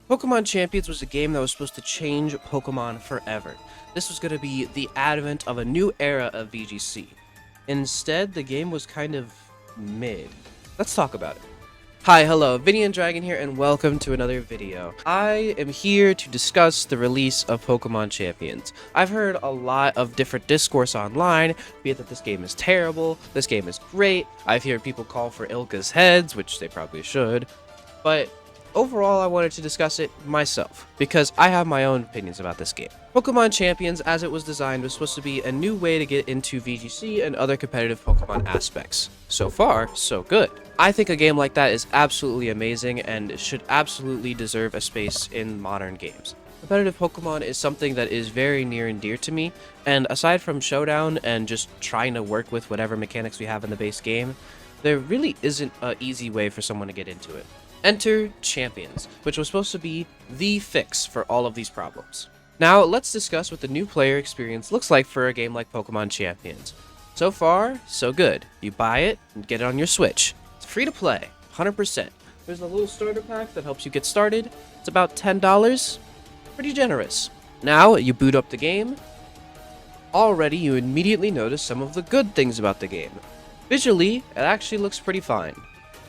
Pokemon Champions was a game that was supposed to change Pokemon forever. This was going to be the advent of a new era of VGC. Instead, the game was kind of mid. Let's talk about it. Hi, hello, VinnyEndDragon here, and welcome to another video. I am here to discuss the release of Pokemon Champions. I've heard a lot of different discourse online, be it that this game is terrible, this game is great, I've heard people call for Ilka's heads, which they probably should, but overall, I wanted to discuss it myself, because I have my own opinions about this game. Pokemon Champions, as it was designed, was supposed to be a new way to get into VGC and other competitive Pokemon aspects. So far, so good. I think a game like that is absolutely amazing and should absolutely deserve a space in modern games. Competitive Pokemon is something that is very near and dear to me, and aside from Showdown and just trying to work with whatever mechanics we have in the base game, there really isn't an easy way for someone to get into it. Enter Champions, which was supposed to be the fix for all of these problems. Now, let's discuss what the new player experience looks like for a game like Pokemon Champions. So far, so good. You buy it and get it on your Switch. It's free to play, 100%. There's a little starter pack that helps you get started. It's about $10. Pretty generous. Now, you boot up the game. Already, you immediately notice some of the good things about the game. Visually, it actually looks pretty fine.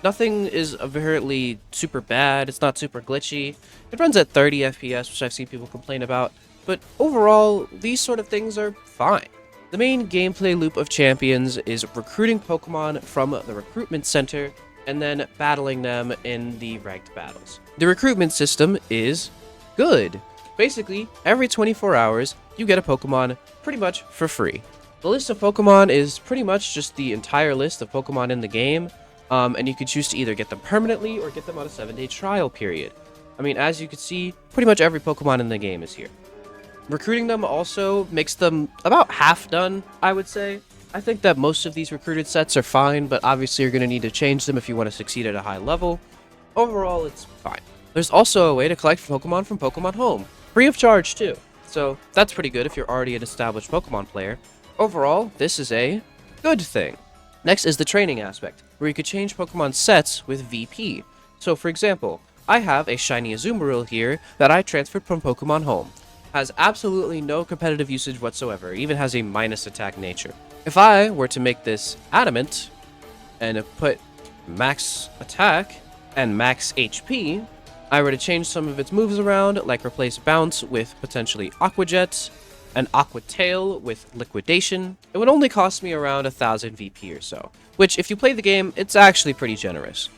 Nothing is apparently super bad, it's not super glitchy. It runs at 30 FPS, which I've seen people complain about, but overall, these sort of things are fine. The main gameplay loop of Champions is recruiting Pokemon from the recruitment center and then battling them in the ranked battles. The recruitment system is good. Basically, every 24 hours, you get a Pokemon pretty much for free. The list of Pokemon is pretty much just the entire list of Pokemon in the game. And you can choose to either get them permanently or get them on a 7-day trial period. I mean, as you can see, pretty much every Pokemon in the game is here. Recruiting them also makes them about half done, I would say. I think that most of these recruited sets are fine, but obviously you're going to need to change them if you want to succeed at a high level. Overall, it's fine. There's also a way to collect Pokemon from Pokemon Home, free of charge too. So that's pretty good if you're already an established Pokemon player. Overall, this is a good thing. Next is the training aspect, where you could change Pokemon sets with VP. So for example, I have a shiny Azumarill here that I transferred from Pokemon Home. Has absolutely no competitive usage whatsoever, even has a minus attack nature. If I were to make this adamant, and put max attack and max HP, I were to change some of its moves around, like replace Bounce with potentially Aqua Jet, an Aqua Tail with Liquidation, it would only cost me around 1000 VP or so, which if you play the game, it's actually pretty generous.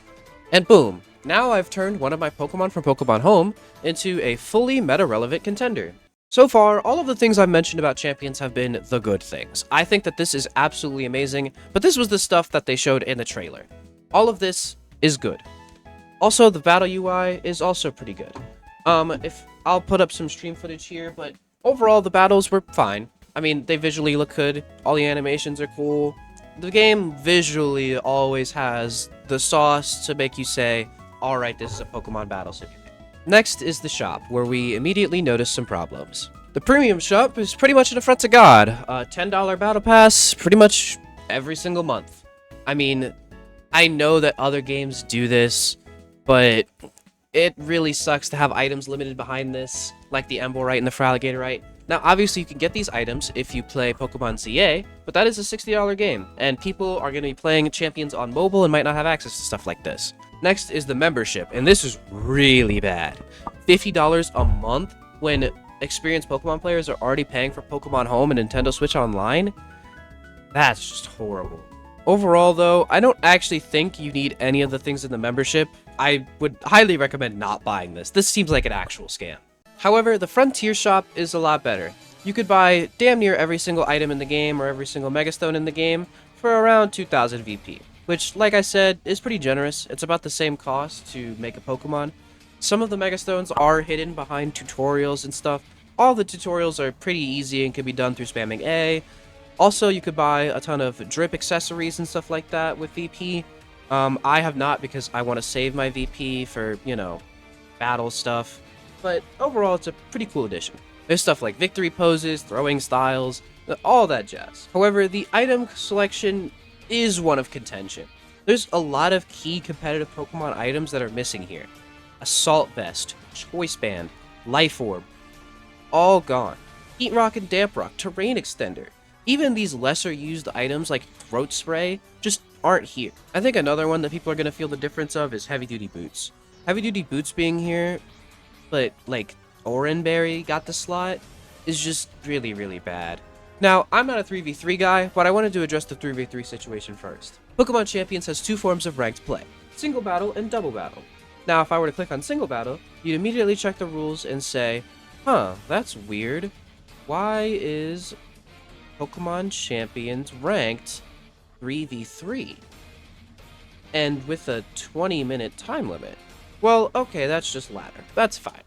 And boom, now I've turned one of my Pokemon from Pokemon Home into a fully meta-relevant contender. So far, all of the things I've mentioned about Champions have been the good things. I think that this is absolutely amazing, but this was the stuff that they showed in the trailer. All of this is good. Also, the battle UI is also pretty good. If I'll put up some stream footage here, but overall, the battles were fine. I mean, they visually look good. All the animations are cool. The game visually always has the sauce to make you say, alright, this is a Pokemon battle simulator. Next is the shop, where we immediately notice some problems. The premium shop is pretty much an affront to God. $10 battle pass pretty much every single month. I mean, I know that other games do this, but it really sucks to have items limited behind this, like the Embolrite and the Feraligatorite. Now, obviously, you can get these items if you play Pokemon ZA, but that is a $60 game, and people are going to be playing Champions on mobile and might not have access to stuff like this. Next is the membership, and this is really bad. $50 a month when experienced Pokemon players are already paying for Pokemon Home and Nintendo Switch Online? That's just horrible. Overall, though, I don't actually think you need any of the things in the membership. I would highly recommend not buying this. This seems like an actual scam. However, the Frontier shop is a lot better. You could buy damn near every single item in the game or every single Megastone in the game for around 2000 VP, which, like I said, is pretty generous. It's about the same cost to make a Pokemon. Some of the Megastones are hidden behind tutorials and stuff. All the tutorials are pretty easy and can be done through spamming A. Also, you could buy a ton of drip accessories and stuff like that with VP. I have not because I want to save my VP for, you know, battle stuff. But overall, it's a pretty cool addition. There's stuff like victory poses, throwing styles, all that jazz. However, the item selection is one of contention. There's a lot of key competitive Pokemon items that are missing here. Assault Vest, Choice Band, Life Orb, all gone. Heat Rock and Damp Rock, Terrain Extender. Even these lesser used items like Throat Spray just aren't here. I think another one that people are going to feel the difference of is Heavy Duty Boots. Heavy Duty Boots being here, but like Oranberry got the slot, is just really, really bad. Now, I'm not a 3v3 guy, but I wanted to address the 3v3 situation first. Pokemon Champions has two forms of ranked play, single battle and double battle. Now, if I were to click on single battle, you'd immediately check the rules and say, huh, that's weird. Why is Pokemon Champions ranked 3v3? And with a 20-minute time limit. Well, okay, that's just ladder. That's fine.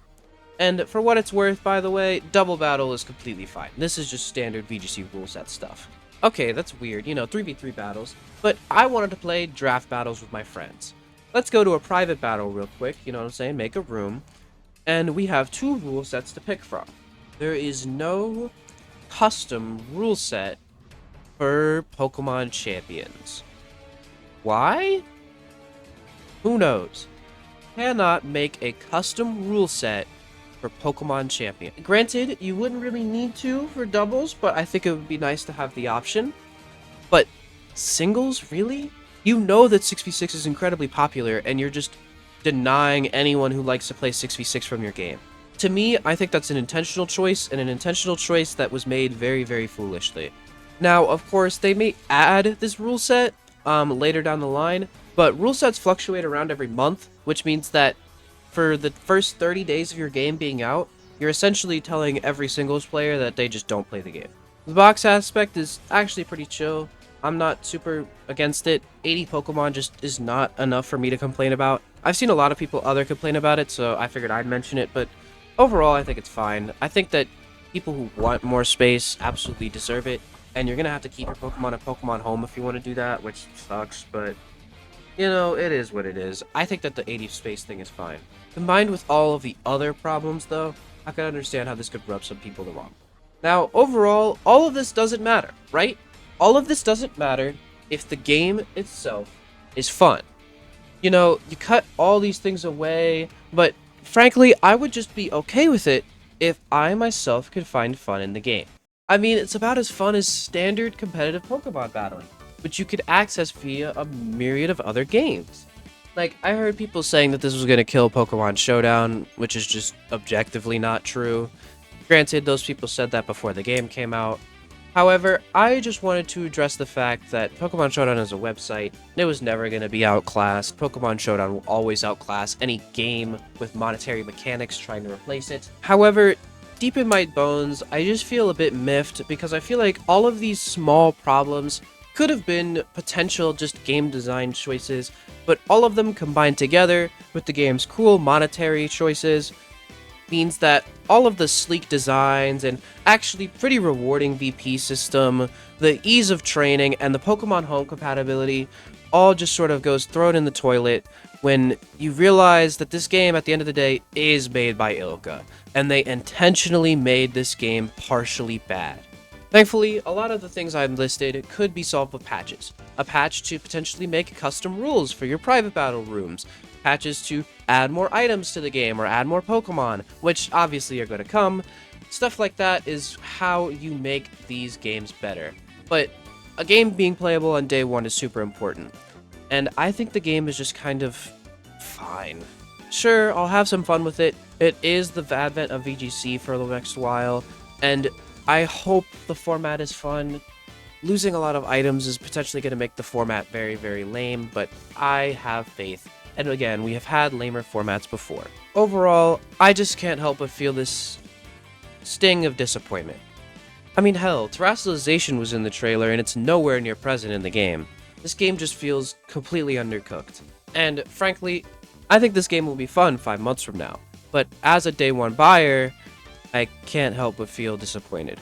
And for what it's worth, by the way, double battle is completely fine. This is just standard VGC rule set stuff. Okay, that's weird, 3v3 battles, but I wanted to play draft battles with my friends. Let's go to a private battle real quick, you know what I'm saying, make a room, and we have two rule sets to pick from. There is no custom rule set for Pokemon Champions. Why? Who knows? Cannot make a custom rule set for Pokemon Champion. Granted, you wouldn't really need to for doubles, but I think it would be nice to have the option. But singles, really? You know that 6v6 is incredibly popular, and you're just denying anyone who likes to play 6v6 from your game. To me, I think that's an intentional choice, and an intentional choice that was made very, very foolishly. Now, of course, they may add this rule set later down the line, but rule sets fluctuate around every month, which means that for the first 30 days of your game being out, you're essentially telling every singles player that they just don't play the game. The box aspect is actually pretty chill. I'm not super against it. 80 Pokemon just is not enough for me to complain about. I've seen a lot of people complain about it, so I figured I'd mention it, but overall I think it's fine. I think that people who want more space absolutely deserve it, and you're gonna have to keep your Pokemon at Pokemon Home if you want to do that, which sucks, but it is what it is. I think that the 80 space thing is fine. Combined with all of the other problems, though, I can understand how this could rub some people the wrong way. Now, overall, all of this doesn't matter, right? All of this doesn't matter if the game itself is fun. You cut all these things away, but frankly, I would just be okay with it if I myself could find fun in the game. I mean, it's about as fun as standard competitive Pokemon battling, which you could access via a myriad of other games. Like, I heard people saying that this was going to kill Pokemon Showdown, which is just objectively not true. Granted, those people said that before the game came out. However, I just wanted to address the fact that Pokemon Showdown is a website, and it was never going to be outclassed. Pokemon Showdown will always outclass any game with monetary mechanics trying to replace it. However, deep in my bones, I just feel a bit miffed because I feel like all of these small problems could have been potential just game design choices, but all of them combined together with the game's cool monetary choices means that all of the sleek designs and actually pretty rewarding VP system, the ease of training, and the Pokemon Home compatibility all just sort of goes thrown in the toilet when you realize that this game, at the end of the day, is made by Ilka, and they intentionally made this game partially bad. Thankfully, a lot of the things I've listed could be solved with patches. A patch to potentially make custom rules for your private battle rooms. Patches to add more items to the game or add more Pokemon, which obviously are going to come. Stuff like that is how you make these games better. But a game being playable on day one is super important. And I think the game is just kind of fine. Sure, I'll have some fun with it. It is the advent of VGC for the next while, and I hope the format is fun. Losing a lot of items is potentially going to make the format very, very lame, but I have faith. And again, we have had lamer formats before. Overall, I just can't help but feel this sting of disappointment. I mean, hell, Terrestrialization was in the trailer and it's nowhere near present in the game. This game just feels completely undercooked. And frankly, I think this game will be fun 5 months from now. But as a day one buyer, I can't help but feel disappointed.